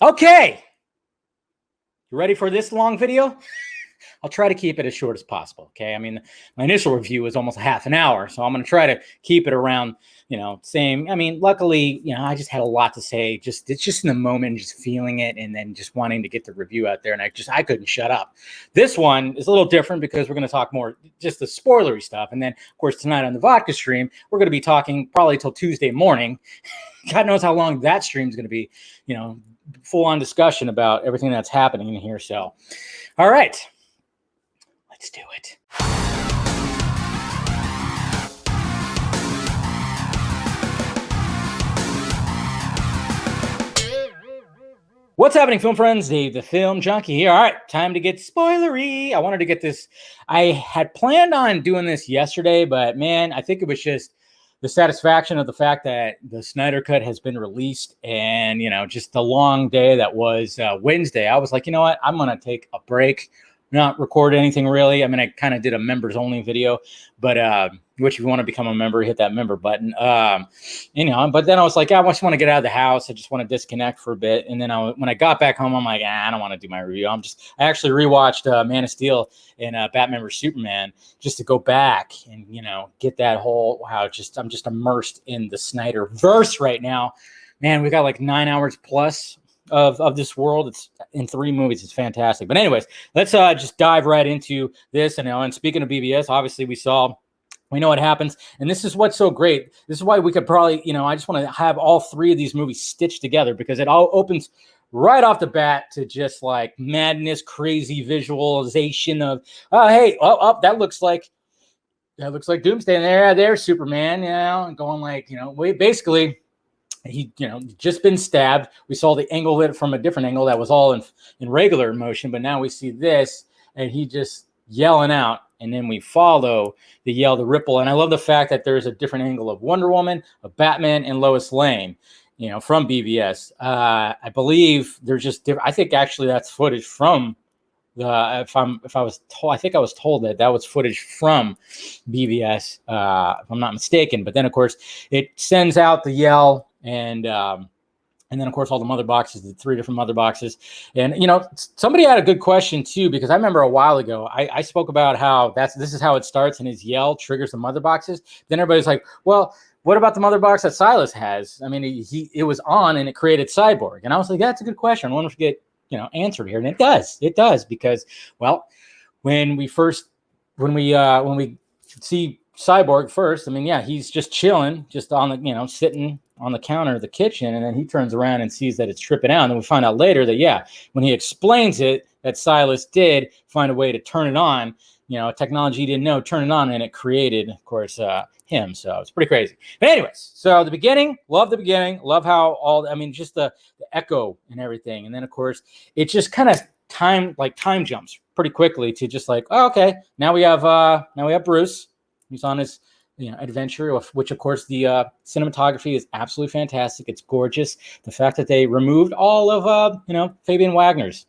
Okay, you ready for this long video? I'll try to keep it as short as possible. Okay. I mean, my initial review was almost half an hour, so I'm going to try to keep it around, same. I mean, luckily, I just had a lot to say. It's just in the moment, just feeling it, and then just wanting to get the review out there. And I couldn't shut up. This one is a little different because we're going to talk more just the spoilery stuff, and then of course tonight on the vodka stream, we're going to be talking probably till Tuesday morning. God knows how long that stream is going to be. Full on discussion about everything that's happening in here. So, all right. Let's do it. What's happening, film friends? Dave the Film Junkie here. All right, time to get spoilery. I wanted to get this. I had planned on doing this yesterday, but man, I think it was just the satisfaction of the fact that the Snyder Cut has been released, and just the long day that was Wednesday. I was like, you know what? I'm gonna take a break. Not record anything really. I mean, I kind of did a members only video, but which if you want to become a member, hit that member button. But then I was like, I just want to get out of the house. I just want to disconnect for a bit. And then when I got back home, I'm like, I don't want to do my review. I actually rewatched Man of Steel and Batman vs Superman just to go back and get that whole I'm just immersed in the Snyder verse right now. Man, we got like 9 hours plus of this world. It's in 3 movies. It's fantastic. But anyways, let's just dive right into this. And speaking of BVS, obviously we know what happens, and this is what's so great. This is why we could probably, I just want to have all 3 of these movies stitched together, because it all opens right off the bat to just like madness, crazy visualization of, that looks like Doomsday, and there's Superman, and going like, basically. He, just been stabbed. We saw the angle lit from a different angle that was all in regular motion, but now we see this, and he just yelling out, and then we follow the yell, the ripple. And I love the fact that there's a different angle of Wonder Woman, of Batman, and Lois Lane, from BVS. I believe there's just different. I think actually that's footage from I think I was told that was footage from BVS, if I'm not mistaken. But then of course it sends out the yell, and then of course all the mother boxes, the 3 different mother boxes. And somebody had a good question too, because I remember a while ago I spoke about how this is how it starts, and his yell triggers the mother boxes. Then everybody's like, well, what about the mother box that Silas has? I mean, it was on and it created Cyborg. And I was like, that's a good question. I wonder if you get answered here. And it does, because, well, when we see Cyborg first, I mean, yeah, he's just chilling, just on the, sitting on the counter of the kitchen, and then he turns around and sees that it's tripping out. And then we find out later that, yeah, when he explains it, that Silas did find a way to turn it on, technology he didn't know, turn it on, and it created, of course, him. So it's pretty crazy. But anyways, so the beginning, love how just the echo and everything. And then of course it just kind of time jumps pretty quickly to just like, oh, okay, now we have Bruce. He's on his adventure, which of course the cinematography is absolutely fantastic. It's gorgeous. The fact that they removed all of Fabian Wagner's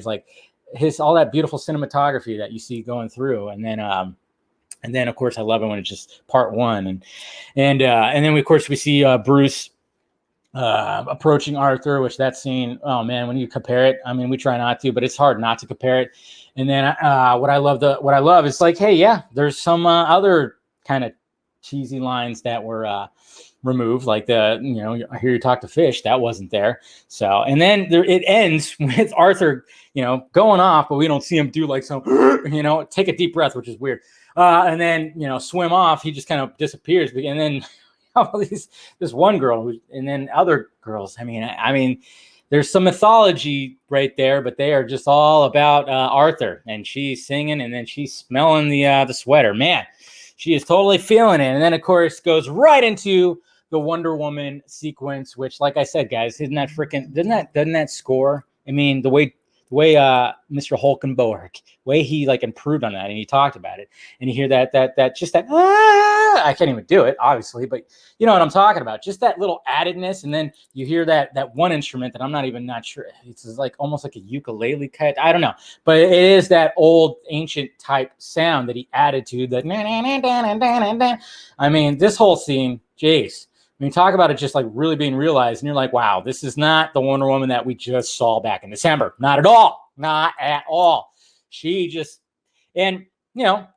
like all that beautiful cinematography that you see going through. And then, of course, I love it when it's just part 1, and then of course we see Bruce approaching Arthur, which that scene, oh man, when you compare it, I mean, we try not to, but it's hard not to compare it. And then what I love is like, hey, yeah, there's some other kind of cheesy lines that were removed, like I hear you talk to fish, that wasn't there. So, and then it ends with Arthur, going off, but we don't see him do like some, take a deep breath, which is weird. And then, swim off. He just kind of disappears. And then this one girl, and then other girls. I mean, there's some mythology right there, but they are just all about Arthur. And she's singing, and then she's smelling the sweater. Man, she is totally feeling it. And then, of course, goes right into the Wonder Woman sequence, which, like I said, guys, doesn't that score? I mean, the way Mr. Hulkenborg, way he like improved on that, and he talked about it, and you hear that I can't even do it, obviously, but you know what I'm talking about, just that little addedness. And then you hear that one instrument that I'm not sure, it's like almost like a ukulele cut, I don't know, but it is that old ancient type sound that he added to the I mean, this whole scene, geez, I mean, talk about it just like really being realized. And you're like, wow, this is not the Wonder Woman that we just saw back in December. Not at all. Not at all. She just, and, you know,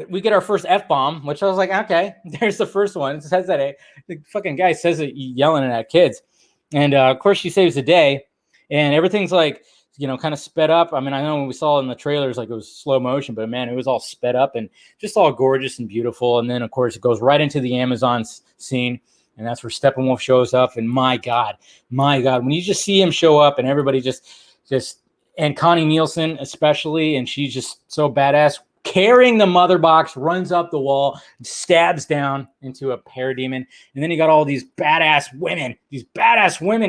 we get our first F-bomb, which I was like, okay, there's the first one. It says that the fucking guy says it yelling at kids. And of course, she saves the day. And everything's like, you know, kind of sped up. I mean, I know when we saw it in the trailers, like it was slow motion, but man, it was all sped up and just all gorgeous and beautiful. And then, of course, it goes right into the Amazon scene. And that's where Steppenwolf shows up. And my God, when you just see him show up and everybody just, and Connie Nielsen especially, and she's just so badass, carrying the mother box, runs up the wall, stabs down into a parademon. And then you got all these badass women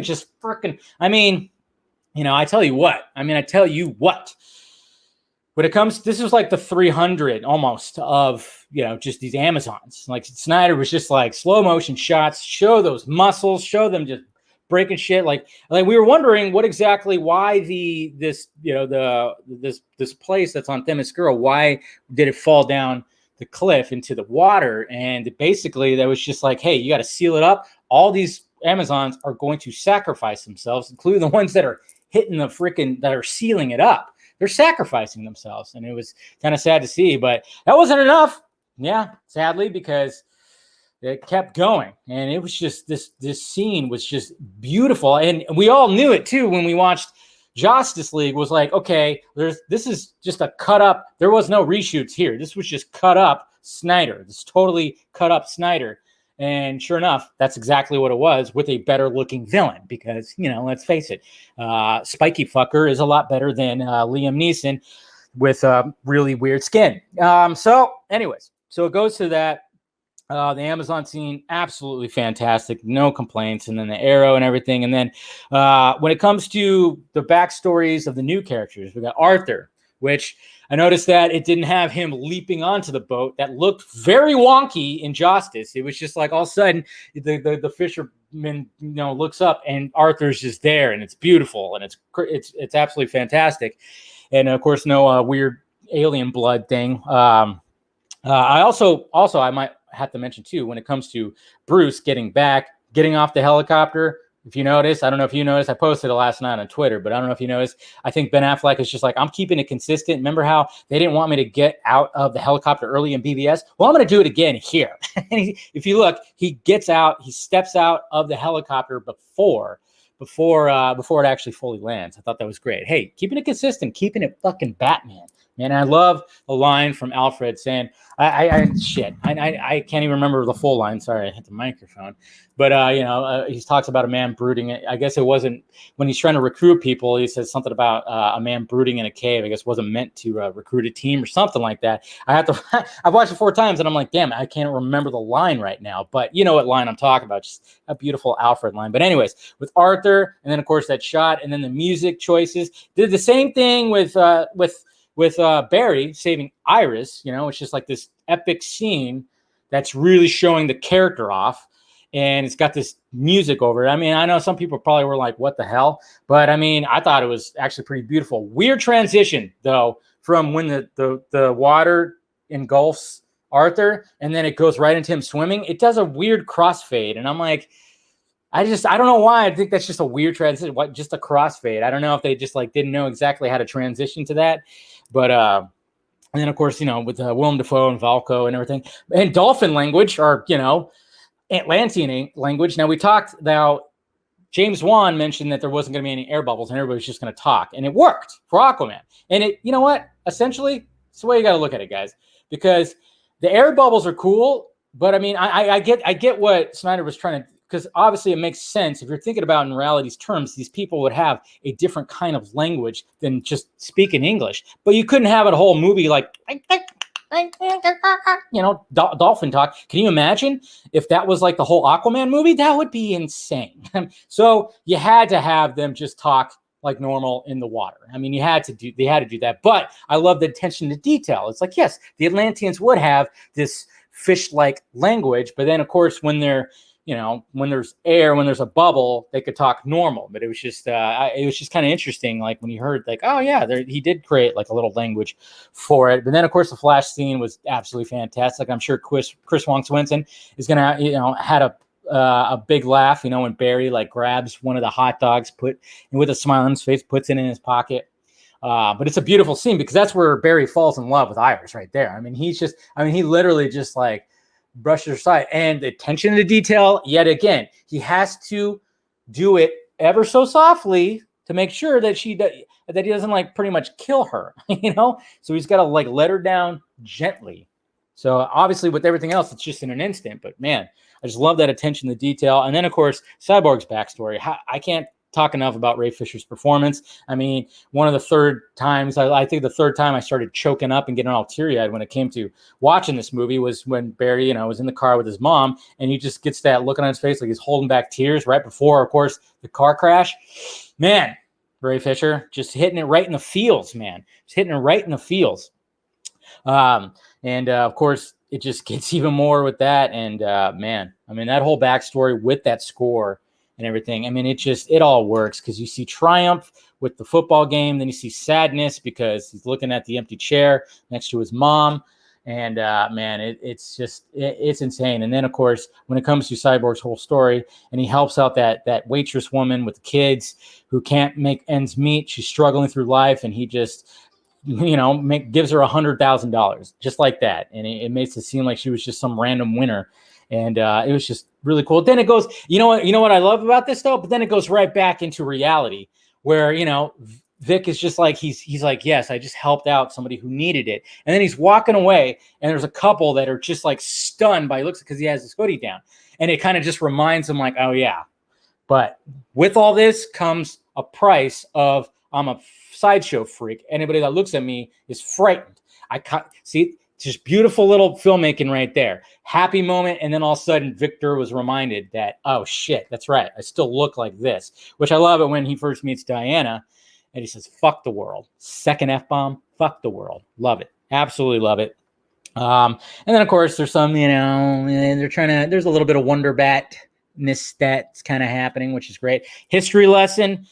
just freaking, I mean, you know, I tell you what, when it comes, this is like the 300 almost of, you know, just these Amazons. Like Snyder was just like slow motion shots, show those muscles, show them just breaking shit. Like we were wondering why this place that's on Themyscira, why did it fall down the cliff into the water? And basically that was just like, hey, you got to seal it up. All these Amazons are going to sacrifice themselves, including the ones that are hitting that are sealing it up. They're sacrificing themselves. And it was kind of sad to see, but that wasn't enough. Yeah, sadly, because it kept going. And it was just, this scene was just beautiful. And we all knew it too when we watched Justice League. Was like, okay, this is just a cut up. There was no reshoots here. This was just cut up Snyder. This totally cut up Snyder. And sure enough, that's exactly what it was, with a better looking villain. Because, you know, let's face it, Spiky Fucker is a lot better than Liam Neeson with really weird skin. So it goes to that. The Amazon scene, absolutely fantastic. No complaints. And then the arrow and everything. And then when it comes to the backstories of the new characters, we got Arthur, which I noticed that it didn't have him leaping onto the boat. That looked very wonky in Justice. It was just like all of a sudden the fisherman, you know, looks up and Arthur's just there, and it's beautiful and it's absolutely fantastic. And of course, no weird alien blood thing. I also I might have to mention too, when it comes to Bruce getting off the helicopter. If you notice, I don't know if you noticed, I posted it last night on Twitter, but I don't know if you noticed, I think Ben Affleck is just like, I'm keeping it consistent. Remember how they didn't want me to get out of the helicopter early in BVS? Well, I'm going to do it again here. If you look, he steps out of the helicopter before it actually fully lands. I thought that was great. Hey, keeping it consistent, keeping it fucking Batman. Man, I love the line from Alfred saying, I can't even remember the full line. Sorry, I hit the microphone. But, he talks about a man brooding. I guess it wasn't, when he's trying to recruit people, he says something about a man brooding in a cave. I guess wasn't meant to recruit a team or something like that. I've watched it 4 times and I'm like, damn, I can't remember the line right now. But you know what line I'm talking about. Just a beautiful Alfred line. But anyways, with Arthur, and then, of course, that shot, and then the music choices. Did the same thing with Barry saving Iris. You know, it's just like this epic scene that's really showing the character off, and it's got this music over it. I mean, I know some people probably were like, what the hell? But I mean, I thought it was actually pretty beautiful. Weird transition though, from when the water engulfs Arthur and then it goes right into him swimming. It does a weird crossfade, and I'm like, I don't know why. I think that's just a weird transition. What, just a crossfade? I don't know if they just like didn't know exactly how to transition to that. But and then, of course, you know, with Willem Dafoe and Valko and everything, and dolphin language, or, you know, Atlantean language. Now, James Wan mentioned that there wasn't going to be any air bubbles and everybody was just going to talk, and it worked for Aquaman. And it, you know what? Essentially, it's the way you got to look at it, guys, because the air bubbles are cool. But I mean, I get what Snyder was trying to, because obviously it makes sense. If you're thinking about in reality's terms, these people would have a different kind of language than just speaking English. But you couldn't have a whole movie like, you know, dolphin talk. Can you imagine if that was like the whole Aquaman movie? That would be insane. So you had to have them just talk like normal in the water. I mean, they had to do that. But I love the attention to detail. It's like, yes, the Atlanteans would have this fish-like language, but then, of course, when they're, you know, when there's air, when there's a bubble, they could talk normal. But it was just kind of interesting. Like when you heard like, oh yeah, he did create like a little language for it. But then, of course, the Flash scene was absolutely fantastic. I'm sure Chris Wong Swinson is gonna, you know, had a a big laugh, when Barry like grabs one of the hot dogs, and with a smile on his face, puts it in his pocket. But it's a beautiful scene because that's where Barry falls in love with Iris right there. I mean, he literally just like brushes aside, and the attention to detail, yet again, he has to do it ever so softly to make sure that he doesn't like pretty much kill her, so he's got to like let her down gently. So obviously with everything else, it's just in an instant, but man, I just love that attention to detail. And then of course, Cyborg's backstory. I can't talk enough about Ray Fisher's performance. I mean, one of the third times, I think the third time I started choking up and getting all teary-eyed when it came to watching this movie was when Barry, was in the car with his mom, and he just gets that look on his face like he's holding back tears right before, of course, the car crash. Man, Ray Fisher just hitting it right in the feels, man. Just hitting it right in the feels. And of course, it just gets even more with that. And man, I mean, that whole backstory with that score and everything. I mean, it all works because you see triumph with the football game. Then you see sadness because he's looking at the empty chair next to his mom. And man, it's insane. And then, of course, when it comes to Cyborg's whole story, and he helps out that waitress woman with the kids who can't make ends meet. She's struggling through life, and he just, gives her $100,000 just like that. And it makes it seem like she was just some random winner. And it was just really cool. Then it goes, you know what I love about this though? But then it goes right back into reality where, Vic is just like, he's like, yes, I just helped out somebody who needed it. And then he's walking away, and there's a couple that are just like stunned by looks because he has his hoodie down. And it kind of just reminds him like, oh yeah. But with all this comes a price of, I'm a sideshow freak. Anybody that looks at me is frightened. See, just beautiful little filmmaking right there. Happy moment. And then all of a sudden, Victor was reminded that, oh shit, that's right. I still look like this, which I love it when he first meets Diana. And he says, fuck the world. Second F-bomb, fuck the world. Love it. Absolutely love it. And then, of course, there's some, there's a little bit of Wonder Bat-ness that's kind of happening, which is great. History lesson.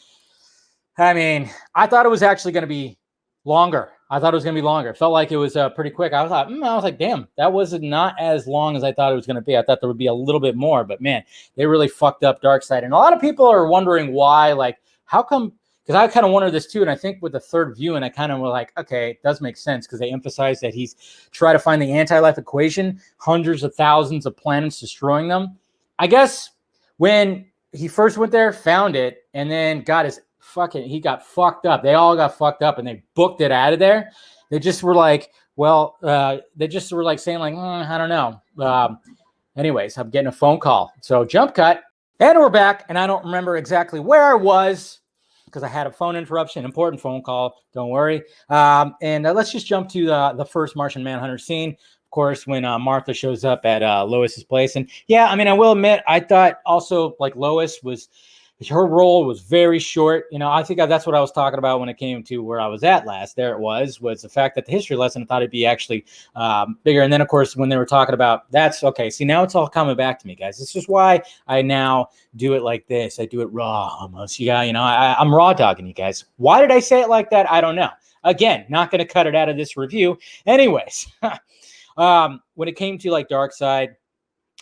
I mean, I thought it was actually going to be longer. It felt like it was pretty quick. I was like, damn, that was not as long as I thought it was going to be. I thought there would be a little bit more, but man, they really fucked up Darkseid. And a lot of people are wondering why, like, how come? Because I kind of wondered this too, and I think with the third view, and I kind of were like, okay, it does make sense because they emphasize that he's trying to find the anti-life equation, hundreds of thousands of planets destroying them. I guess when he first went there, found it, and then he got fucked up. They all got fucked up, and they booked it out of there. They just were like, saying like, I don't know. Anyways, I'm getting a phone call. So jump cut, and we're back, and I don't remember exactly where I was, because I had a phone interruption, important phone call. Don't worry. And let's just jump to the first Martian Manhunter scene. Of course, when Martha shows up at Lois's place. And yeah, I mean, I will admit, I thought also like her role was very short. I think that's what I was talking about when it came to where I was at last. There it was the fact that the history lesson, I thought it'd be actually bigger. And then, of course, when they were talking about that's okay. See, now it's all coming back to me, guys. This is why I now do it like this. I do it raw almost. I'm raw dogging you guys. Why did I say it like that? I don't know. Again, not going to cut it out of this review. Anyways, when it came to like Darkseid,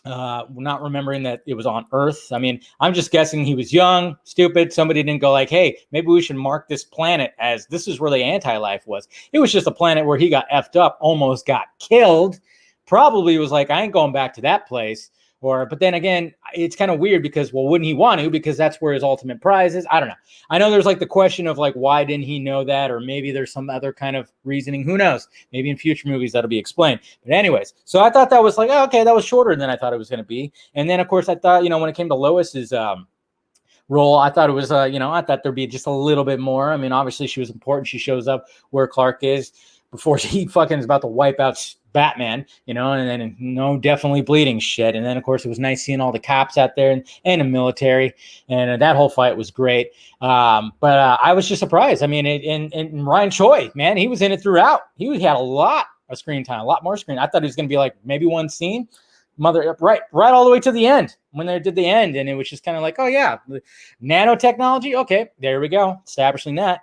not remembering that it was on Earth. I mean, I'm just guessing he was young, stupid. Somebody didn't go like, hey, maybe we should mark this planet as this is where the anti-life was. It was just a planet where he got effed up, almost got killed. Probably was like, I ain't going back to that place. But then again, it's kind of weird because, well, wouldn't he want to? Because that's where his ultimate prize is. I don't know. I know there's like the question of like, why didn't he know that? Or maybe there's some other kind of reasoning. Who knows? Maybe in future movies that'll be explained. But anyways, so I thought that was like, oh, okay, that was shorter than I thought it was going to be. And then, of course, I thought, when it came to Lois's role, I thought it was, I thought there'd be just a little bit more. I mean, obviously she was important. She shows up where Clark is before he fucking is about to wipe out Batman, and then definitely bleeding shit. And then, of course, it was nice seeing all the cops out there and the military, and that whole fight was great. But I was just surprised. I mean, and Ryan Choi, man, he was in it throughout. He had a lot of screen time, a lot more screen. I thought it was going to be like maybe one scene, right all the way to the end when they did the end, and it was just kind of like, oh yeah, nanotechnology. Okay, there we go, establishing that.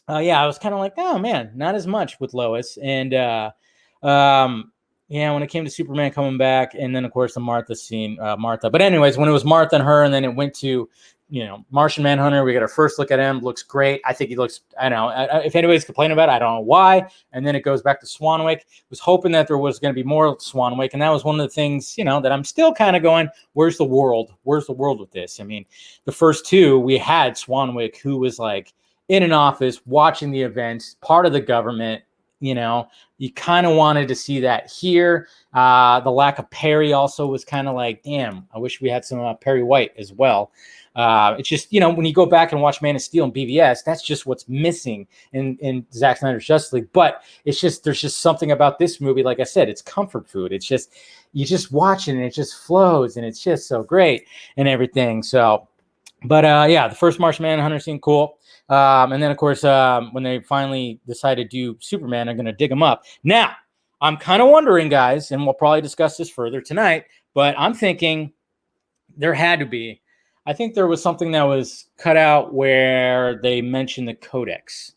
Yeah, I was kind of like, oh man, not as much with Lois. And Yeah, when it came to Superman coming back, and then of course the Martha scene, Martha. But anyways, when it was Martha and her, and then it went to, Martian Manhunter. We got our first look at him. Looks great. I think he looks. I don't know if anybody's complaining about it. I don't know why. And then it goes back to Swanwick. Was hoping that there was going to be more Swanwick, and that was one of the things that I'm still kind of going. Where's the world? Where's the world with this? I mean, the first two we had Swanwick, who was like in an office watching the events, part of the government. You kind of wanted to see that here. The lack of Perry also was kind of like, damn, I wish we had some Perry White as well. It's just, when you go back and watch Man of Steel and BVS, that's just what's missing in Zack Snyder's Justice League. But it's just, there's just something about this movie. Like I said, it's comfort food. It's just, you just watch it and it just flows and it's just so great and everything. So, but yeah, the first Martian Manhunter scene, cool. And then, of course, when they finally decide to do Superman, they're going to dig him up. Now, I'm kind of wondering, guys, and we'll probably discuss this further tonight, but I'm thinking there had to be. I think there was something that was cut out where they mentioned the Codex.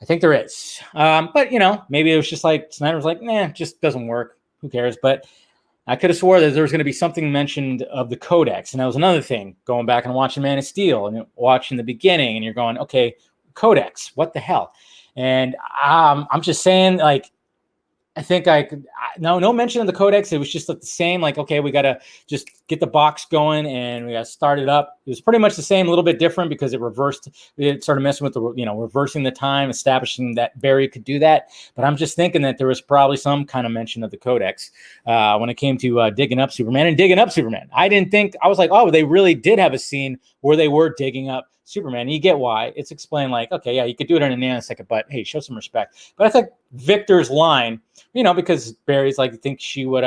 I think there is. But, maybe it was just like Snyder was like, nah, just doesn't work. Who cares? But I could have swore that there was going to be something mentioned of the Codex. And that was another thing, going back and watching Man of Steel and watching the beginning. And you're going, okay, Codex, what the hell? And I'm just saying, like, I think no mention of the Codex. It was just like the same, like, okay, we got to just get the box going and we got to start it up. It was pretty much the same, a little bit different because it started messing with the, reversing the time, establishing that Barry could do that. But I'm just thinking that there was probably some kind of mention of the Codex when it came to digging up Superman. I didn't think, I was like, oh, they really did have a scene where they were digging up Superman. And you get why. It's explained like, okay, yeah, you could do it in a nanosecond, but hey, show some respect. But I think Victor's line, because Barry's like, think she would,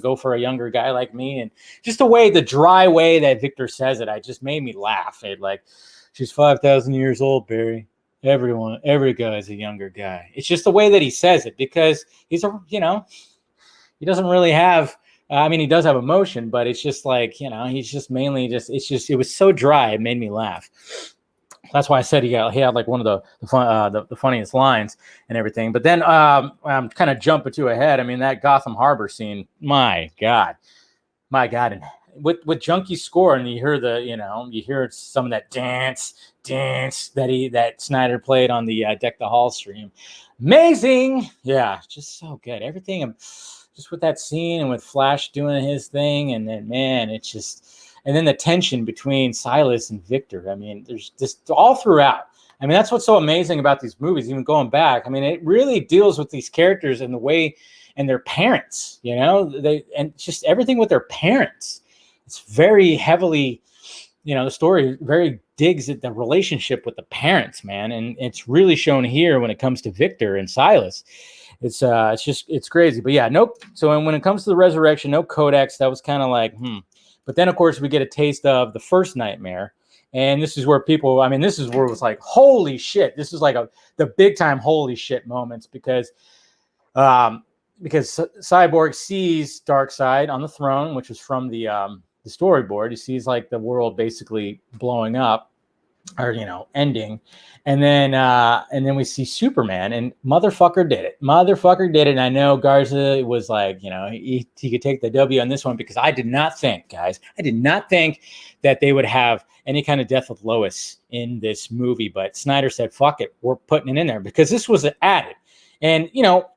go for a younger guy like me. And just the dry way that Victor says it, just made me laugh. It like, she's 5,000 years old, Barry. Every guy's a younger guy. It's just the way that he says it because he's he doesn't really have, he does have emotion, but it's just like, he's just mainly it was so dry. It made me laugh. That's why I said he had like one of the funniest lines and everything. But then I'm kind of jumping ahead. That Gotham Harbor scene, my God. And with Junkie score, and you hear some of that dance that Snyder played on the Deck the Hall stream. Amazing. Yeah, just so good. Everything just with that scene and with Flash doing his thing. And then, man, it's just, and then the tension between Silas and Victor. There's just all throughout. That's what's so amazing about these movies, even going back. It really deals with these characters and the way, and their parents, and just everything with their parents. It's very heavily, the story very digs at the relationship with the parents, man. And it's really shown here when it comes to Victor and Silas. It's crazy. But yeah, nope. So when it comes to the resurrection, no Codex, that was kind of like, But then, of course, we get a taste of the first Nightmare. And this is where this is where it was like, holy shit. This is like the big time holy shit moments because Cyborg sees Darkseid on the throne, which was from the storyboard. He sees like the world basically blowing up or, ending. And then we see Superman, and motherfucker did it. And I know Garza was like, he could take the W on this one because I did not think that they would have any kind of death with Lois in this movie. But Snyder said, fuck it, we're putting it in there because this was added. And,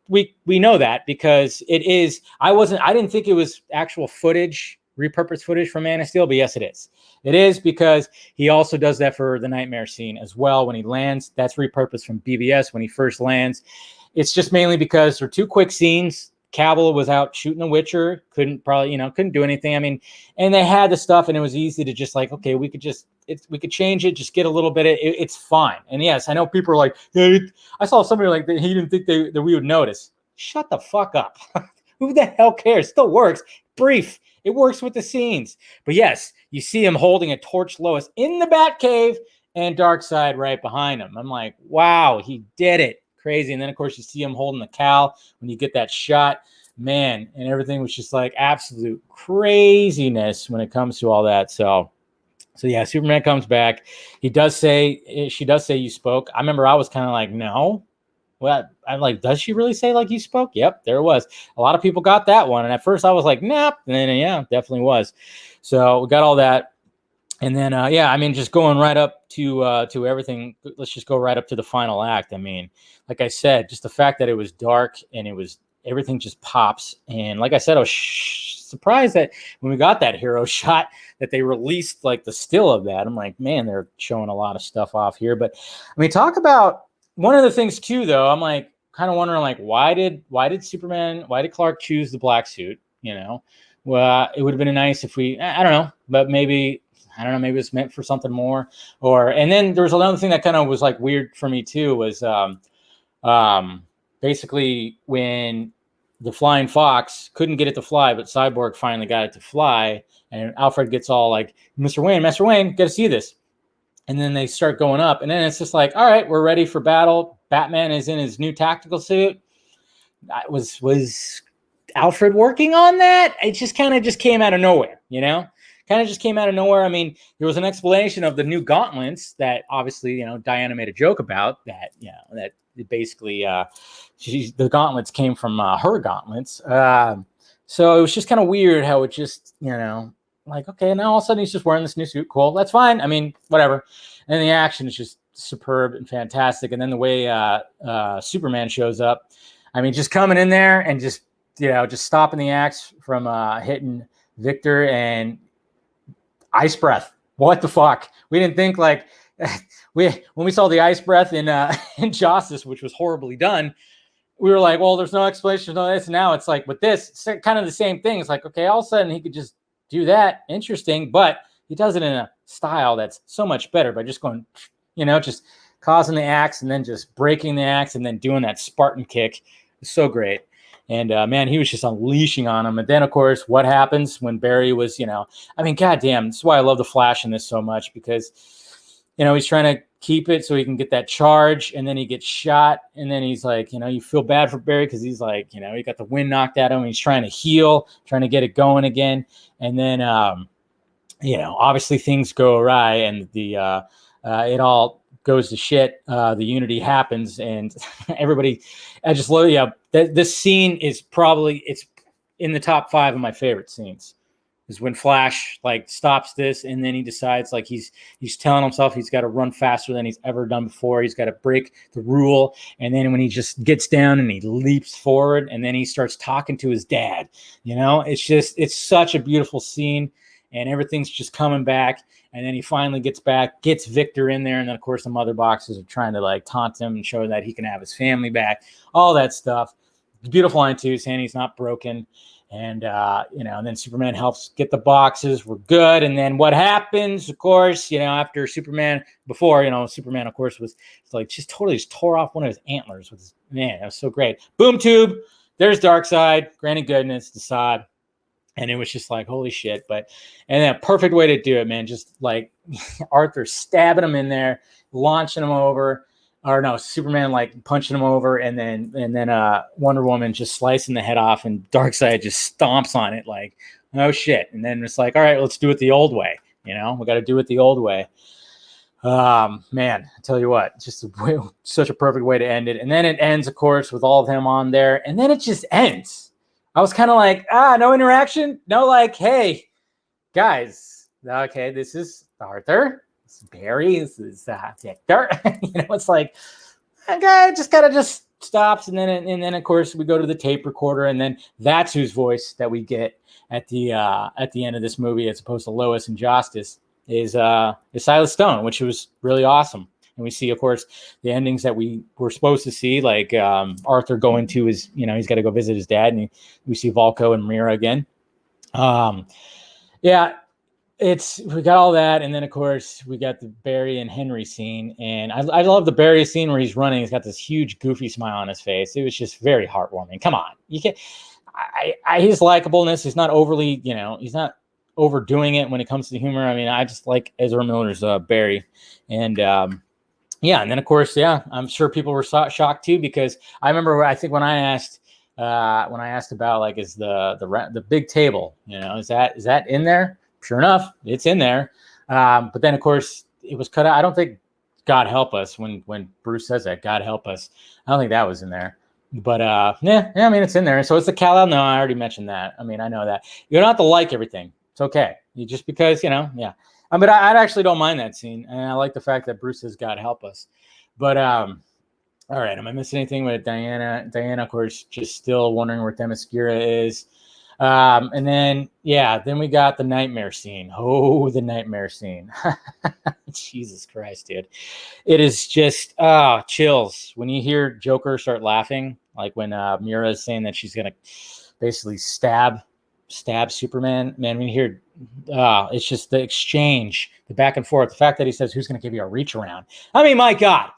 we know that because it is, I didn't think it was actual footage, repurposed footage from Man of Steel, but yes, it is. It is because he also does that for the Nightmare scene as well. When he lands, that's repurposed from BVS when he first lands. It's just mainly because they're two quick scenes. Cavill was out shooting The Witcher, couldn't do anything. And they had the stuff, and it was easy to just like, okay, we could change it, just get a little bit of it. It's fine. And yes, I know people are like, yeah, I saw somebody like that. He didn't think that we would notice. Shut the fuck up. Who the hell cares? Still works. Brief. It works with the scenes. But yes, you see him holding a torch Lois in the Batcave and Darkseid right behind him. I'm like, wow, he did it. Crazy. And then, of course, you see him holding the cowl when you get that shot. Man, and everything was just like absolute craziness when it comes to all that. So yeah, Superman comes back. She does say you spoke. I remember I was kind of like, no. Well, I'm like, does she really say like you spoke? Yep, there it was. A lot of people got that one. And at first I was like, nope. And then, yeah, definitely was. So we got all that. And then, yeah, I mean, just going right up to everything. Let's just go right up to the final act. I mean, like I said, just the fact that it was dark and it was everything just pops. And like I said, I was surprised that when we got that hero shot, that they released like the still of that. I'm like, man, they're showing a lot of stuff off here. But I mean, talk about one of the things too, though. I'm like kind of wondering, like, why did Clark choose the black suit? You know, well, it would have been nice if I don't know, but maybe. I don't know, maybe it's meant for something more. And then there was another thing that kind of was like weird for me too, was basically when the flying fox couldn't get it to fly, but Cyborg finally got it to fly, and Alfred gets all like, Mr. Wayne, got to see this. And then they start going up, and then it's just like, all right, we're ready for battle. Batman is in his new tactical suit. Was Alfred working on that? It just kind of just came out of nowhere, you know? Kind of just came out of nowhere. I mean, there was an explanation of the new gauntlets that obviously, you know, Diana made a joke about that, you know, that basically the gauntlets came from her gauntlets. So it was just kind of weird how it just, you know, like, okay, now all of a sudden he's just wearing this new suit. Cool. That's fine. I mean, whatever. And the action is just superb and fantastic. And then the way Superman shows up, I mean, just coming in there and just, you know, just stopping the axe from hitting Victor and ice breath. What the fuck? We didn't think like when we saw the ice breath in Justice, which was horribly done, we were like, well, there's no explanation of this. Now it's like with this, it's kind of the same thing. It's like, okay, all of a sudden he could just do that. Interesting, but he does it in a style that's so much better by just going, you know, just causing the axe and then just breaking the axe and then doing that Spartan kick. It's so great. And man, he was just unleashing on him. And then, of course, what happens when Barry was, you know, I mean, goddamn, this is why I love the Flash in this so much, because, you know, he's trying to keep it so he can get that charge, and then he gets shot. And then he's like, you know, you feel bad for Barry because he's like, you know, he got the wind knocked out of him. He's trying to heal, trying to get it going again. And then, you know, obviously things go awry and it all goes to shit. The unity happens and everybody, I just love, yeah, this scene is probably, it's in the top 5 of my favorite scenes, is when Flash like stops this and then he decides like he's telling himself he's got to run faster than he's ever done before. He's got to break the rule. And then when he just gets down and he leaps forward and then he starts talking to his dad, you know, it's such a beautiful scene and everything's just coming back. And then he finally gets Victor in there. And then, of course, the mother boxes are trying to like taunt him and show that he can have his family back, all that stuff. Beautiful line, too, saying he's not broken. And, you know, and then Superman helps get the boxes. We're good. And then what happens, of course, you know, after Superman, Superman, of course, was like just totally just tore off one of his antlers with his, man, that was so great. Boom tube. There's Darkseid. Granny Goodness, Desaad. And it was just like, holy shit. And then a perfect way to do it, man. Just like Arthur stabbing him in there, launching him over, or no, Superman like punching him over, and then Wonder Woman just slicing the head off, and Darkseid just stomps on it like, oh shit. And then it's like, all right, let's do it the old way. You know, we got to do it the old way. Man, I tell you what, just such a perfect way to end it. And then it ends, of course, with all of them on there, and then it just ends. I was kind of like, no interaction. No, like, hey, guys, okay, this is Arthur. This is Barry. This is Victor. You know, it's like, okay, just kind of just stops. And then, of course, we go to the tape recorder. And then that's whose voice that we get at the end of this movie, as opposed to Lois and Justice, is Silas Stone, which was really awesome. And we see, of course, the endings that we were supposed to see, like Arthur going to his, you know, he's got to go visit his dad, and we see Volko and Mira again. Yeah, we got all that, and then of course we got the Barry and Henry scene, and I love the Barry scene where he's running. He's got this huge goofy smile on his face. It was just very heartwarming. Come on, you can. His likableness is not overly, you know, he's not overdoing it when it comes to humor. I mean, I just like Ezra Miller's Barry, and. Yeah, and then of course, yeah, I'm sure people were shocked too, because I remember, I think when I asked about like, is the big table, you know, is that in there? Sure enough, it's in there. But then of course it was cut out. I don't think God help us when Bruce says that, God help us. I don't think that was in there. But yeah, I mean, it's in there. So it's the Kal-El. No, I already mentioned that. I mean, I know that. You don't have to like everything. It's okay. You just because, yeah. But I actually don't mind that scene. And I like the fact that Bruce says, God help us. But all right, am I missing anything with Diana? Diana, of course, just still wondering where Themyscira is. And then we got the nightmare scene. Oh, the nightmare scene. Jesus Christ, dude. It is just chills when you hear Joker start laughing, like when Mira is saying that she's gonna basically stab Superman. Man, when you hear it's just the exchange, the back and forth, the fact that he says, who's gonna give you a reach around? I mean, my God,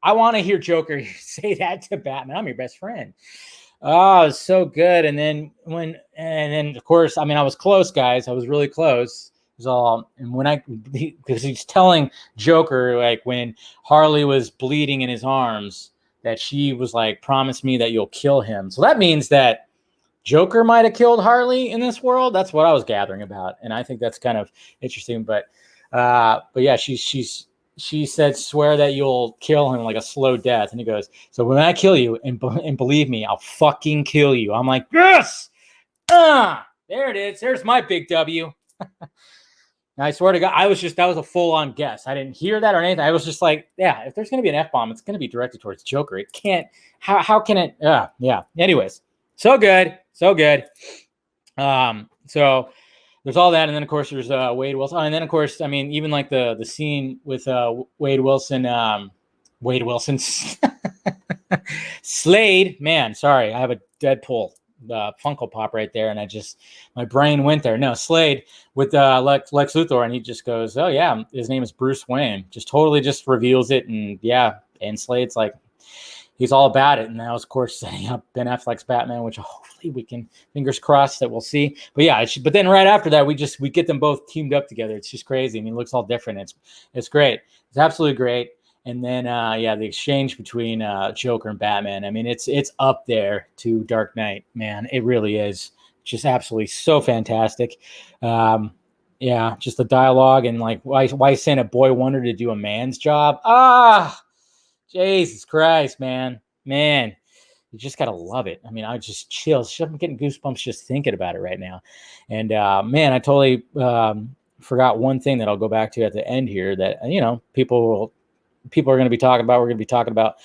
I want to hear Joker say that to Batman. I'm your best friend. Oh, it's so good. And then of course, I mean, I was close, guys. I was really close. It was all, and because he's telling Joker, like when Harley was bleeding in his arms, that she was like, promise me that you'll kill him. So that means that Joker might have killed Harley in this world. That's what I was gathering about. And I think that's kind of interesting. But yeah, she said, swear that you'll kill him like a slow death. And he goes, so when I kill you, and believe me, I'll fucking kill you. I'm like, yes! There it is. There's my big W. I swear to God, that was a full-on guess. I didn't hear that or anything. I was just like, yeah, if there's going to be an F-bomb, it's going to be directed towards Joker. It can't, how can it, yeah. Anyways, so good. So there's all that, and then of course there's Wade Wilson, and then of course, I mean, even like the scene with Wade Wilson, Slade. Man, sorry, I have a Deadpool Funko Pop right there, and my brain went there. No, Slade with Lex Luthor, and he just goes, oh yeah, his name is Bruce Wayne. Just totally just reveals it, and yeah, and Slade's like, he's all about it. And now, of course, setting up Ben Affleck's Batman, which hopefully we can, fingers crossed, that we'll see. But yeah, but then right after that, we get them both teamed up together. It's just crazy. I mean, it looks all different. It's great. It's absolutely great. And then, the exchange between Joker and Batman. I mean, it's up there to Dark Knight, man. It really is just absolutely so fantastic. Just the dialogue and like why send a boy wonder to do a man's job? Jesus Christ, man. You just got to love it. I mean, I just chills. I'm getting goosebumps just thinking about it right now. And man, I totally forgot one thing that I'll go back to at the end here that, people are going to be talking about. We're going to be talking about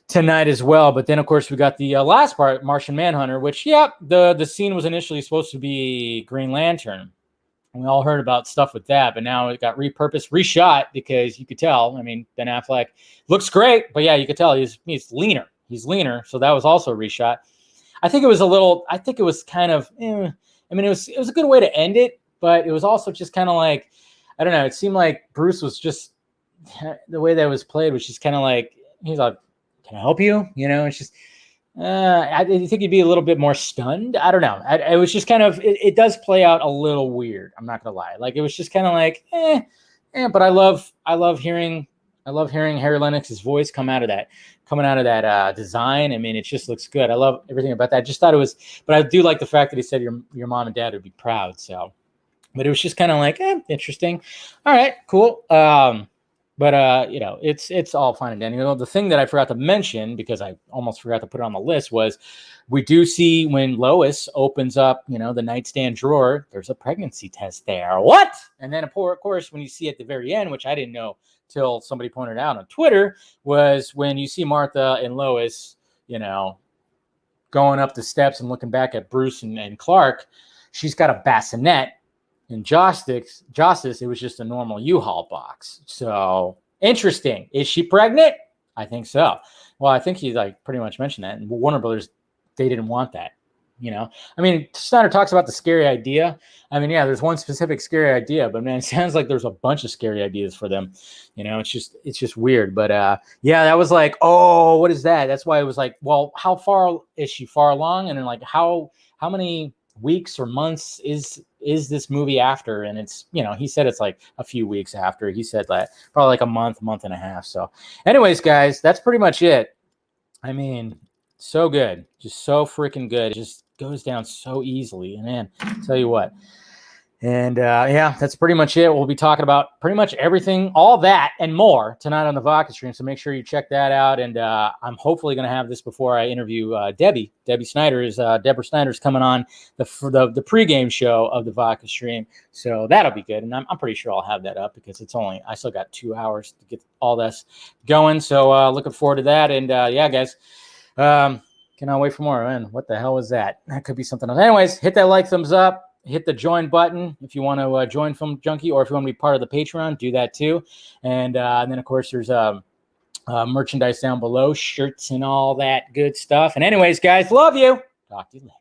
tonight as well. But then, of course, we got the last part, Martian Manhunter, which, the scene was initially supposed to be Green Lantern. We all heard about stuff with that, but now it got repurposed, reshot, because you could tell. I mean, Ben Affleck looks great, but yeah, you could tell he's leaner. He's leaner, so that was also reshot. I think it was kind of, I mean, it was a good way to end it, but it was also just kind of like, I don't know. It seemed like Bruce was just, the way that it was played was just kind of like, he's like, can I help you? It's just, I think he'd be a little bit more stunned. I don't know. It was just kind of, it does play out a little weird. I'm not gonna lie. Like, it was just kind of like, but I love hearing Harry Lennox's voice coming out of that design. I mean, it just looks good. I love everything about that. I just thought it was, but I do like the fact that he said your mom and dad would be proud. So, but it was just kind of like, interesting. All right, cool. But it's all fine and dandy. The thing that I forgot to mention, because I almost forgot to put it on the list, was we do see when Lois opens up, the nightstand drawer, there's a pregnancy test there. What? And then, of course, when you see at the very end, which I didn't know till somebody pointed out on Twitter, was when you see Martha and Lois, going up the steps and looking back at Bruce and Clark, she's got a bassinet. In Justice, it was just a normal U-Haul box. So interesting. Is she pregnant? I think so. Well, I think he pretty much mentioned that. And Warner Brothers, they didn't want that. I mean, Snyder talks about the scary idea. I mean, yeah, there's one specific scary idea, but man, it sounds like there's a bunch of scary ideas for them. It's just weird. But that was like, oh, what is that? That's why it was like, well, how far is she far along? And then like, how many weeks or months is this movie after? And it's, he said it's like a few weeks after. He said that probably like a month and a half. So anyways, guys, that's pretty much it. I mean, so good, just so freaking good. It just goes down so easily. And man, tell you what, And yeah, that's pretty much it. We'll be talking about pretty much everything, all that and more tonight on the Vodka stream. So make sure you check that out. And I'm hopefully going to have this before I interview Debbie Snyder. Deborah Snyder's coming on the pregame show of the Vodka stream. So that'll be good. And I'm pretty sure I'll have that up because I still got 2 hours to get all this going. So looking forward to that. And yeah, guys, cannot wait for more. Man, what the hell was that? That could be something else. Anyways, hit that like, thumbs up. Hit the join button if you want to join Film Junkie, or if you want to be part of the Patreon, do that too. And then, of course, there's merchandise down below, shirts and all that good stuff. And anyways, guys, love you. Talk to you later.